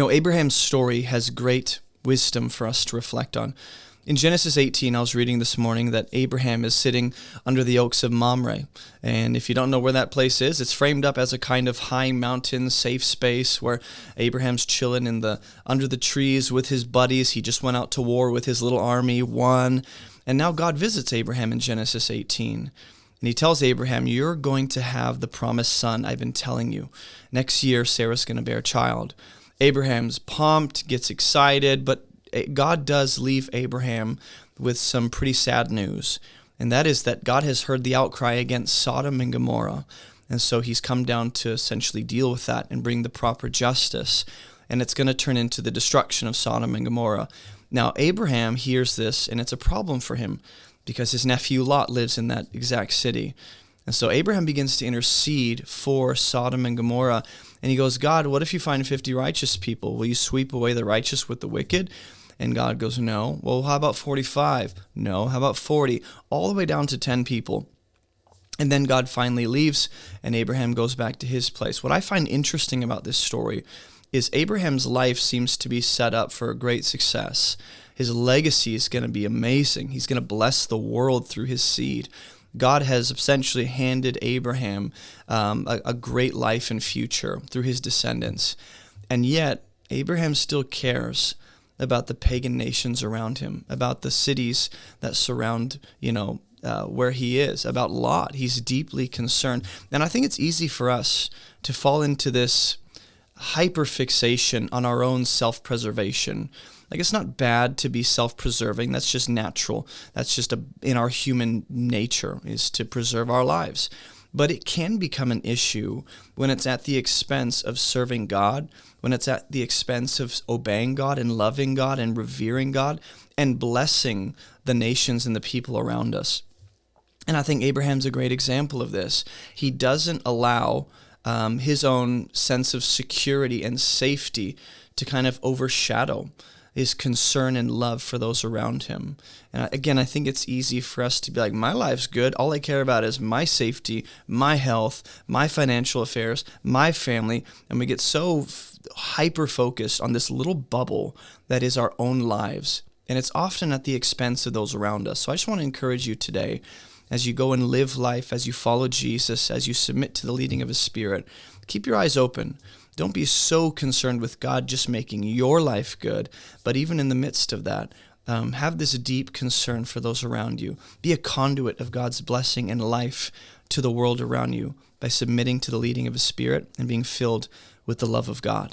Abraham's story has great wisdom for us to reflect on. In Genesis 18, I was reading this morning that Abraham is sitting under the oaks of Mamre. And if you don't know where that place is, it's framed up as a kind of high mountain, safe space where Abraham's chilling under the trees with his buddies. He just went out to war with his little army, won. And now God visits Abraham in Genesis 18. And he tells Abraham, you're going to have the promised son I've been telling you. Next year, Sarah's going to bear a child. Abraham's pumped, gets excited, but God does leave Abraham with some pretty sad news. And that is that God has heard the outcry against Sodom and Gomorrah. And so he's come down to essentially deal with that and bring the proper justice. And it's going to turn into the destruction of Sodom and Gomorrah. Now, Abraham hears this, and it's a problem for him because his nephew Lot lives in that exact city. And so Abraham begins to intercede for Sodom and Gomorrah. And he goes, God, what if you find 50 righteous people? Will you sweep away the righteous with the wicked? And God goes, no. Well, how about 45? No. How about 40? All the way down to 10 people. And then God finally leaves, and Abraham goes back to his place. What I find interesting about this story is Abraham's life seems to be set up for great success. His legacy is going to be amazing. He's going to bless the world through his seed. God has essentially handed Abraham a great life and future through his descendants. And yet, Abraham still cares about the pagan nations around him, about the cities that surround, where he is, about Lot. He's deeply concerned. And I think it's easy for us to fall into this hyperfixation on our own self-preservation. Like, it's not bad to be self-preserving. That's just natural. That's just in our human nature, is to preserve our lives. But it can become an issue when it's at the expense of serving God, when it's at the expense of obeying God and loving God and revering God and blessing the nations and the people around us. And I think Abraham's a great example of this. He doesn't allow his own sense of security and safety to kind of overshadow his concern and love for those around him. And again, I think it's easy for us to be like, my life's good. All I care about is my safety, my health, my financial affairs, my family. And we get so hyper-focused on this little bubble that is our own lives. And it's often at the expense of those around us. So I just want to encourage you today, as you go and live life, as you follow Jesus, as you submit to the leading of His Spirit, keep your eyes open. Don't be so concerned with God just making your life good, but even in the midst of that, have this deep concern for those around you. Be a conduit of God's blessing and life to the world around you by submitting to the leading of His Spirit and being filled with the love of God.